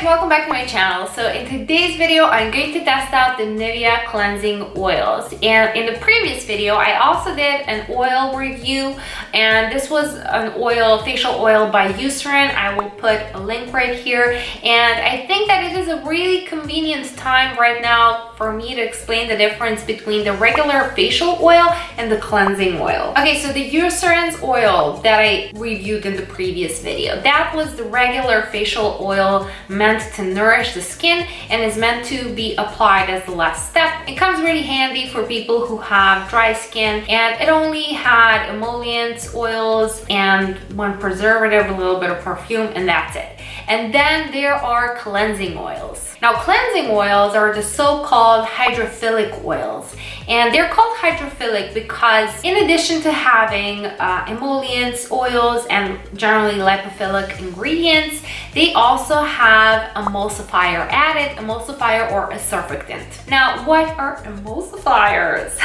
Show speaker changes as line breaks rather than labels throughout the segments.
guys, welcome back to my channel. So in today's video, I'm going to test out the NIVEA cleansing oils. And in the previous video, I also did an oil review, and this was an oil, facial oil by Eucerin. I will put a link right here. And I think that it is a really convenient time right now for me to explain the difference between the regular facial oil and the cleansing oil. Okay, so the Eucerin's oil that I reviewed in the previous video, that was the regular facial oil meant to nourish the skin and is meant to be applied as the last step. It comes really handy for people who have dry skin, and it only had emollients, oils, and one preservative, a little bit of perfume, and that's it. And then there are cleansing oils. Now, cleansing oils are the so-called hydrophilic oils, and they're called hydrophilic because in addition to having emollients, oils, and generally lipophilic ingredients, they also have emulsifier added, emulsifier or a surfactant. Now, what are emulsifiers?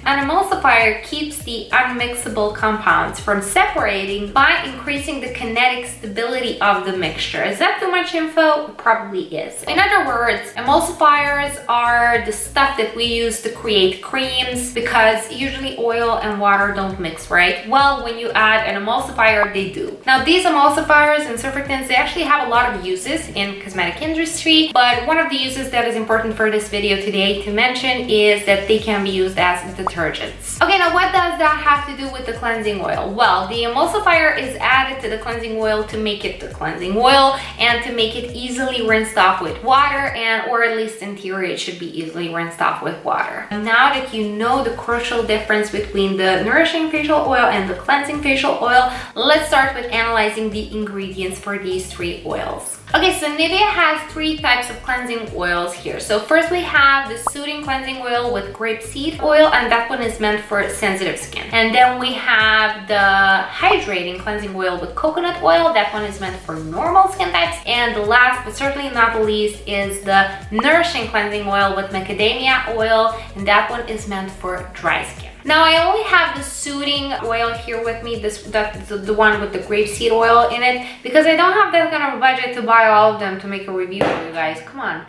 An emulsifier keeps the unmixable compounds from separating by increasing the kinetic stability of the mixture. Is that too much info? It probably is. In other words, emulsifiers are the stuff that we use to create creams, because usually oil and water don't mix, right? Well, when you add an emulsifier, they do. Now, these emulsifiers and surfactants, they actually have a lot of uses in cosmetic industry, but one of the uses that is important for this video today to mention is that they can be used as detergents. Okay, now what does that have to do with the cleansing oil? Well, the emulsifier is added to the cleansing oil to make it the cleansing oil and to make it easily rinsed off with water, or at least in theory it should be easily rinsed off with water. Now that you know the crucial difference between the nourishing facial oil and the cleansing facial oil, let's start with analyzing the ingredients for these three oils. Okay, so NIVEA has three types of cleansing oils here. So first we have the soothing cleansing oil with grapeseed oil, and that one is meant for sensitive skin. And then we have the hydrating cleansing oil with coconut oil. That one is meant for normal skin types. And the last but certainly not the least is the nourishing cleansing oil with macadamia oil, and that one is meant for dry skin. Now, I only have the soothing oil here with me, that's the one with the grapeseed oil in it, because I don't have that kind of budget to buy all of them to make a review for you guys. Come on.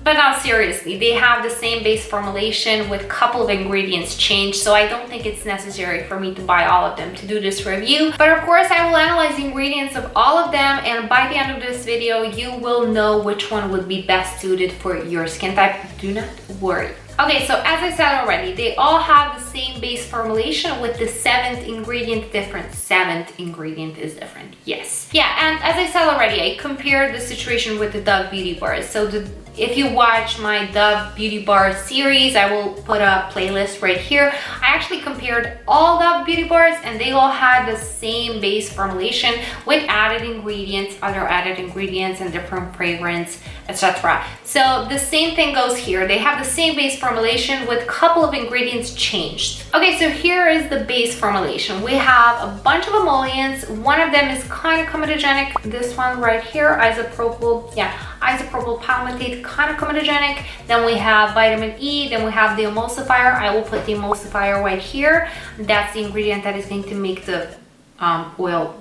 But now seriously, they have the same base formulation with a couple of ingredients changed, so I don't think it's necessary for me to buy all of them to do this review. But of course, I will analyze the ingredients of all of them, and by the end of this video, you will know which one would be best suited for your skin type. Do not worry. Okay, so as I said already, they all have the same base formulation with the seventh ingredient different. Seventh ingredient is different, yes. Yeah, and as I said already, I compared the situation with the Dove Beauty Bars. So if you watch my Dove Beauty Bar series, I will put a playlist right here. I actually compared all Dove Beauty Bars, and they all had the same base formulation with added ingredients, other added ingredients, and different fragrance, etc. So the same thing goes here. They have the same base formulation with a couple of ingredients changed. Okay, so here is the base formulation. We have a bunch of emollients. One of them is kind of comedogenic. This one right here, Isopropyl Palmitate, kind of comedogenic. Then we have vitamin E. Then we have the emulsifier. I will put the emulsifier right here. That's the ingredient that is going to make the oil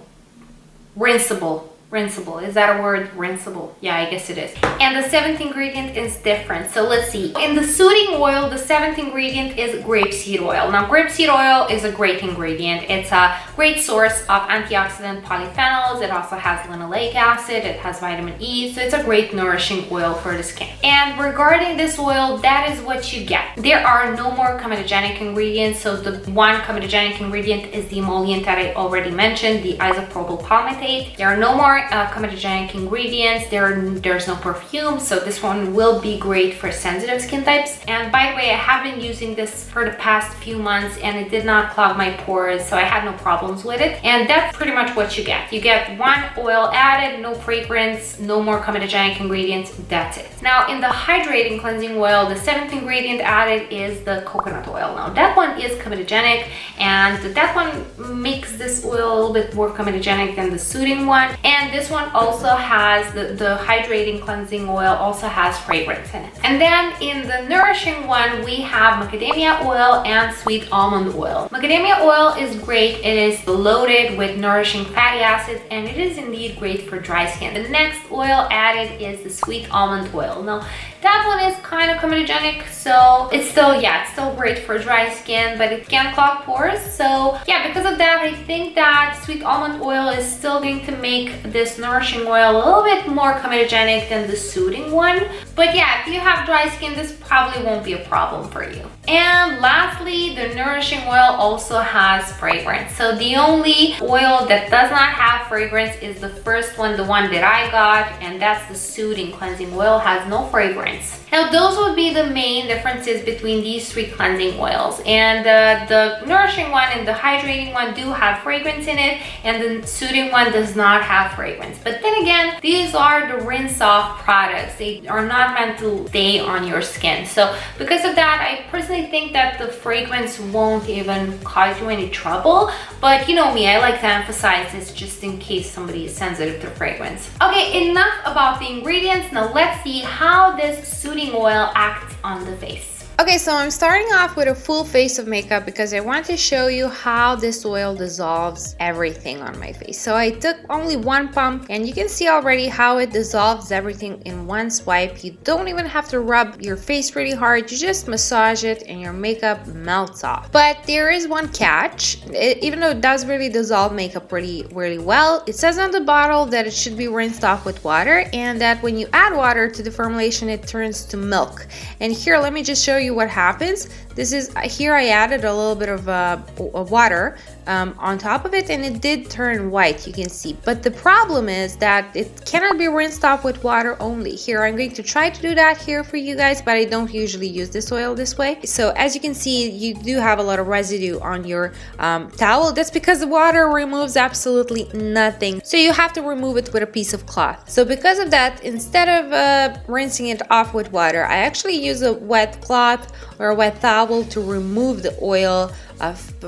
rinsable. Rinsable, is that a word? Rinsable, yeah, I guess it is. And the seventh ingredient is different. So let's see. In the soothing oil, the seventh ingredient is grapeseed oil. Now, grapeseed oil is a great ingredient. It's a great source of antioxidant polyphenols. It also has linoleic acid. It has vitamin E. So it's a great nourishing oil for the skin. And regarding this oil, that is what you get. There are no more comedogenic ingredients. So the one comedogenic ingredient is the emollient that I already mentioned, the isopropyl palmitate. There are no more comedogenic ingredients. There's no perfume, so this one will be great for sensitive skin types. And by the way, I have been using this for the past few months, and it did not clog my pores, so I had no problems with it. And that's pretty much what you get. You get one oil added, no fragrance, no more comedogenic ingredients. That's it. Now, in the hydrating cleansing oil, the seventh ingredient added is the coconut oil. Now, that one is comedogenic, and that one makes this oil a little bit more comedogenic than the soothing one. And and this one also has the hydrating cleansing oil also has fragrance in it. And then in the nourishing one, we have macadamia oil and sweet almond oil. Macadamia oil is great. It is loaded with nourishing fatty acids, and it is indeed great for dry skin. The next oil added is the sweet almond oil. Now, that one is kind of comedogenic, so it's still, yeah, it's still great for dry skin, but it can clog pores. So yeah, because of that, I think that sweet almond oil is still going to make this nourishing oil a little bit more comedogenic than the soothing one. But yeah, if you have dry skin, this probably won't be a problem for you. And lastly, the nourishing oil also has fragrance. So the only oil that does not have fragrance is the first one, the one that I got, and that's the soothing cleansing oil, has no fragrance. Now, those would be the main differences between these three cleansing oils. And the nourishing one and the hydrating one do have fragrance in it, and the soothing one does not have fragrance. But then again, these are the rinse-off products. They are not meant to stay on your skin. So because of that, I personally think that the fragrance won't even cause you any trouble. But you know me, I like to emphasize this just in case somebody is sensitive to fragrance. Okay, enough about the ingredients. Now let's see how this soothing oil acts on the face. Okay, so I'm starting off with a full face of makeup because I want to show you how this oil dissolves everything on my face. So I took only one pump, and you can see already how it dissolves everything in one swipe. You don't even have to rub your face really hard. You just massage it and your makeup melts off. But there is one catch. Even though it does really dissolve makeup really well, it says on the bottle that it should be rinsed off with water, and that when you add water to the formulation, it turns to milk. And here, let me just show you what happens. This is, here I added a little bit of water on top of it, and it did turn white, you can see. But the problem is that it cannot be rinsed off with water only. Here, I'm going to try to do that here for you guys, but I don't usually use this oil this way. So as you can see, you do have a lot of residue on your towel. That's because the water removes absolutely nothing. So you have to remove it with a piece of cloth. So because of that, instead of rinsing it off with water, I actually use a wet cloth or a wet towel to remove the oil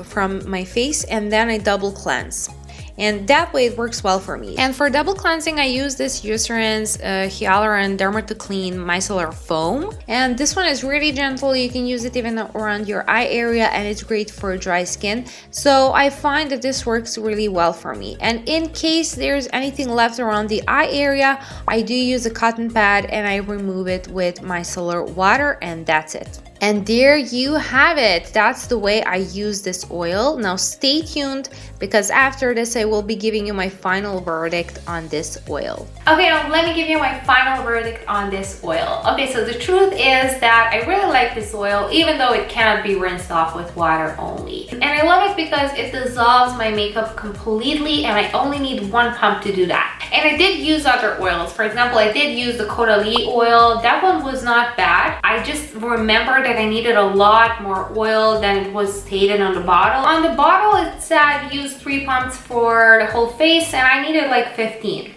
from my face, and then I double cleanse. And that way it works well for me. And for double cleansing, I use this Eucerins Hyaluron Dermatoclean Micellar Foam. And this one is really gentle. You can use it even around your eye area, and it's great for dry skin. So I find that this works really well for me. And in case there's anything left around the eye area, I do use a cotton pad and I remove it with micellar water, and that's it. And there you have it. That's the way I use this oil. Now stay tuned, because after this I will be giving you my final verdict on this oil. Okay, now let me give you my final verdict on this oil. Okay, so the truth is that I really like this oil, even though it cannot be rinsed off with water only. And I love it because it dissolves my makeup completely, and I only need one pump to do that. And I did use other oils. For example, I did use the Caudalie oil. That one was not bad. I just remembered that I needed a lot more oil than it was stated on the bottle. On the bottle it said use 3 pumps for the whole face, and I needed like 15.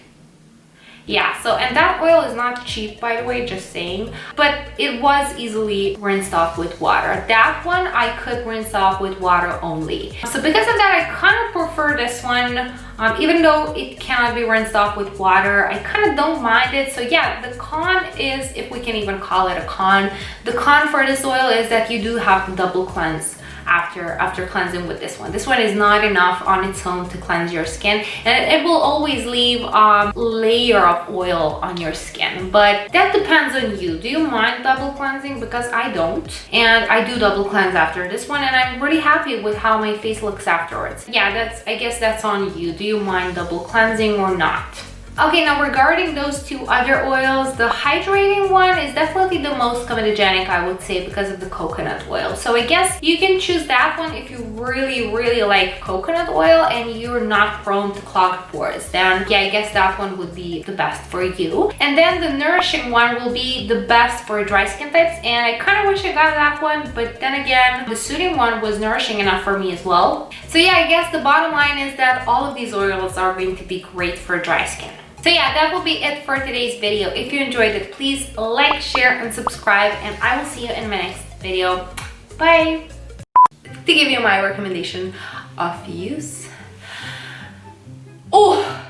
Yeah, so, and that oil is not cheap, by the way, just saying, but it was easily rinsed off with water. That one I could rinse off with water only. So because of that, I kind of prefer this one. Even though it cannot be rinsed off with water, I kind of don't mind it. So yeah, the con is, if we can even call it a con, the con for this oil is that you do have to double cleanse after cleansing with this one. This one is not enough on its own to cleanse your skin, and it will always leave a layer of oil on your skin. But that depends on you. Do you mind double cleansing? Because I don't, and I do double cleanse after this one, and I'm really happy with how my face looks afterwards. Yeah, I guess that's on you. Do you mind double cleansing or not? Okay, now regarding those two other oils, the hydrating one is definitely the most comedogenic, I would say, because of the coconut oil. So I guess you can choose that one if you really like coconut oil and you're not prone to clogged pores. Then yeah, I guess that one would be the best for you. And then the nourishing one will be the best for dry skin types, and I kind of wish I got that one, but then again, the soothing one was nourishing enough for me as well. So yeah, I guess the bottom line is that all of these oils are going to be great for dry skin. So yeah, that will be it for today's video. If you enjoyed it, please like, share, and subscribe, and I will see you in my next video. Bye! To give you my recommendation of use. Oh!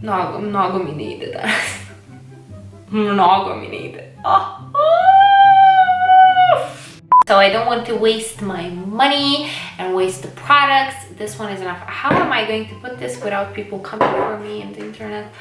Nagominide där. Nagominide. So I don't want to waste my money and waste the products. This one is enough. How am I going to put this without people coming for me on the internet?